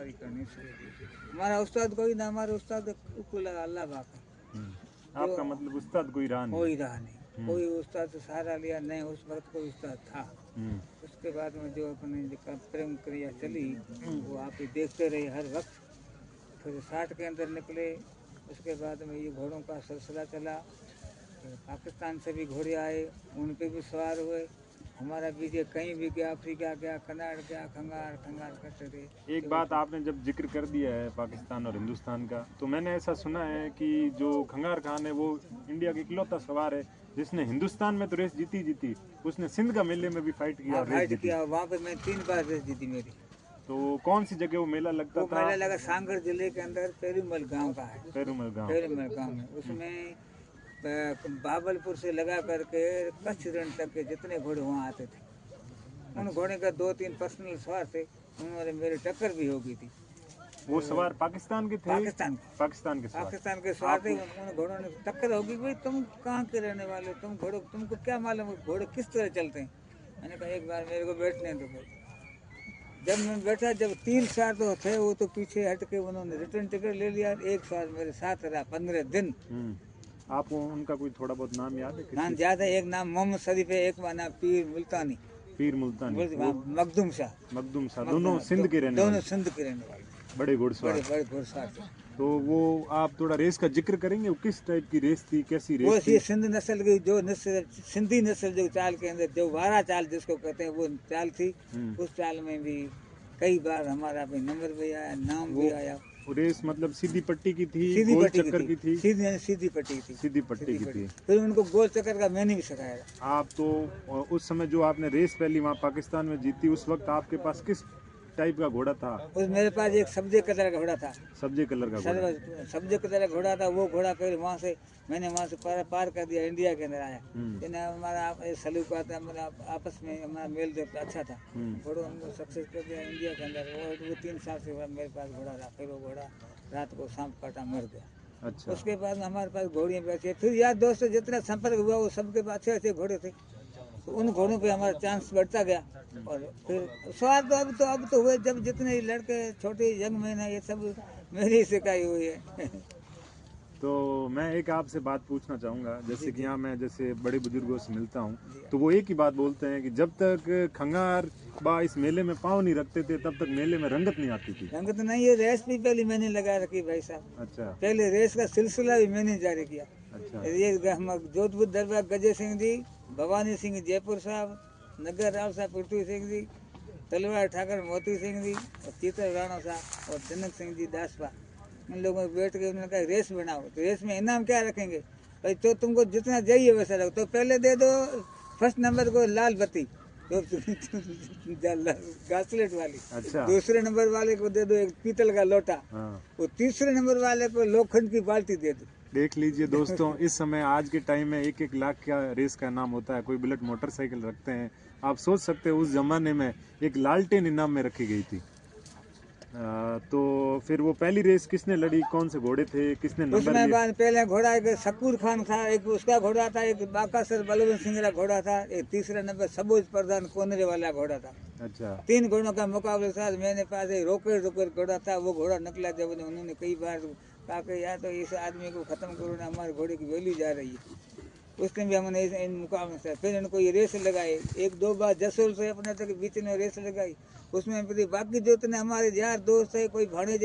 सवारी करनी चाहिए। हमारा उस्ताद कोई ना, हमारे उस्ताद को लगा अल्लाह पाक है। आपका मतलब उस्ताद कोई रहा नहीं? कोई रहा नहीं, कोई उस्ताद से सहारा लिया नहीं, उस वक्त कोई उस्ताद था। उसके बाद में जो अपने प्रेम क्रिया चली वो आप ही देखते रहे हर वक्त। फिर 60 के अंदर निकले, उसके बाद में ये घोड़ों का सिलसिला चला। पाकिस्तान से भी घोड़े आए, उन पे भी सवार हुए। हमारा विजय कहीं भी गया, अफ्रीका गया, कनाड गया, खंगार खंगार करते रहे। एक बात आपने जब जिक्र कर दिया है पाकिस्तान और हिंदुस्तान का, तो मैंने ऐसा सुना है कि जो खंगार खान है वो इंडिया का इकलौता सवार है जिसने हिंदुस्तान में तो रेस जीती, उसने सिंध का मेले में भी फाइट किया। फाइट किया, वहाँ पे मैं 3 बार रेस जीती मेरी। तो कौन सी जगह वो मेला लगता था? मेला लगा सांगड़ जिले के अंदर पेरूमल गांव का है। पेरूमल गांव में उसमें बाबलपुर से लगा करके कच्छ रण तक के जितने घोड़े वहाँ आते थे, उन घोड़े का 2-3 पर्सनल सवार थे, उन्होंने मेरी टक्कर भी हो गई थी। वो सवार पाकिस्तान के थे? पाकिस्तान के सवार थे। उन घोड़ों ने टक्कर होगी, भाई तुम कहाँ के रहने वाले, तुम घोड़े, तुमको क्या मालूम घोड़े किस तरह चलते हैं। मैंने कहा एक बार मेरे को बैठने दो भाई। जब मैं बैठा, जब 3 सवार तो थे वो तो पीछे हट के उन्होंने रिटर्न टिकट ले लिया। एक सवार मेरे साथ रहा 15 दिन। आपको उनका कोई थोड़ा बहुत नाम याद है? नाम याद है, एक नाम मोहम्मद शरीफ है, एक नाम पीर मुल्तानी। मखदूम शाह, दोनों सिंध के रहने वाले बड़े घुड़सवार थे। तो वो आप थोड़ा रेस का जिक्र करेंगे, वो किस टाइप की रेस थी, कैसी रेस वो थी? सिंध नस्ल की, जो सिंधी नस्ल जो चाल के अंदर जो वारा चाल जिसको कहते हैं वो चाल थी। उस चाल में भी कई बार हमारा भी नंबर भी आया, नाम भी आया। रेस मतलब सीधी पट्टी की थी, गोल चक्कर की थी? सीधी पट्टी थी। फिर उनको गोल चक्कर का मैंने भी सिखाया। आप तो उस समय जो आपने रेस पहली वहाँ पाकिस्तान में जीती, उस वक्त आपके पास किस टाइप का घोड़ा था? उस मेरे पास एक सब्जे कलर का घोड़ा था। सब्जे कलर का घोड़ा था। वो घोड़ा फिर वहाँ से मैंने पार कर दिया, इंडिया के अंदर आया। हमारा सलूक आता, आपस में हमारा मेल जोल अच्छा था। घोड़ों हमको सक्सेस कर दिया इंडिया के अंदर। वो 3 साल से मेरे पास घोड़ा था। फिर वो घोड़ा रात को सांप काटा मर गया। अच्छा। उसके बाद हमारे पास घोड़ियाँ भी अच्छी। फिर यार दोस्तों जितना संपर्क हुआ वो सबके पास अच्छे घोड़े थे, तो उन घोड़ों पे हमारा चांस बढ़ता गया। और फिर सवार तो अब तो हुए, जब जितने लड़के छोटे यंग मैन है ये सब मेरी सिखाई हुई है। तो मैं एक आपसे बात पूछना चाहूँगा, जैसे कि यहाँ मैं जैसे बड़े बुजुर्गों से मिलता हूँ तो वो एक ही बात बोलते हैं कि जब तक खंगार बा इस मेले में पाँव नहीं रखते थे तब तक मेले में रंगत नहीं आती थी। रंगत नहीं, ये रेस भी पहले मैंने लगा रखी भाई साहब। अच्छा। पहले रेस का सिलसिला भी मैंने जारी किया। अच्छा। ये हम जोधपुर दरबार गजय सिंह जी, भवानी सिंह जयपुर साहब, नगर राव साहब पृथ्वी सिंह जी, तलवार ठाकर मोती सिंह जी और चित्र राणा साहब और जनक सिंह जी दासपा, उन लोगों में बैठ के उन्होंने कहा रेस बनाओ। तो रेस में इनाम क्या रखेंगे भाई, तो तुमको जितना चाहिए वैसा रखो। तो पहले दे दो फर्स्ट नंबर को लाल बत्ती, तो घासलेट वाली। अच्छा। दूसरे नंबर वाले को दे दो एक पीतल का लोटा। वो तीसरे नंबर वाले को लोखंड की बाल्टी दे दो। देख लीजिए दोस्तों, इस समय आज के टाइम में 1-1 लाख का रेस का इनाम होता है। कोई बुलेट मोटरसाइकिल रखते हैं। आप सोच सकते हो उस जमाने में एक लालटेन इनाम में रखी गई थी। तो फिर वो पहली रेस किसने लड़ी, कौन से घोड़े थे, किसने नंबर लिया? पहले घोड़ा एक शकूर खान था, एक उसका घोड़ा था, एक बाकासर बलवंत सिंह का घोड़ा था, एक तीसरा नंबर सबोज प्रधान कोनरे वाला घोड़ा था। अच्छा। 3 घोड़ों का मुकाबले था। मेरे पास एक रोकर घोड़ा था। वो घोड़ा निकला जब उन्होंने कई बार कहा कि यार तो इस आदमी को खत्म करो ना, हमारे घोड़े की वैल्यू जा रही है। उस दिन भी हमने इन मुकाबले से फिर इनको ये रेस लगाई। 1-2 बार जसोल से अपने तक बीच में रेस लगाई। उसमें बाकी जो इतने हमारे यार दोस्त है, कोई भाड़े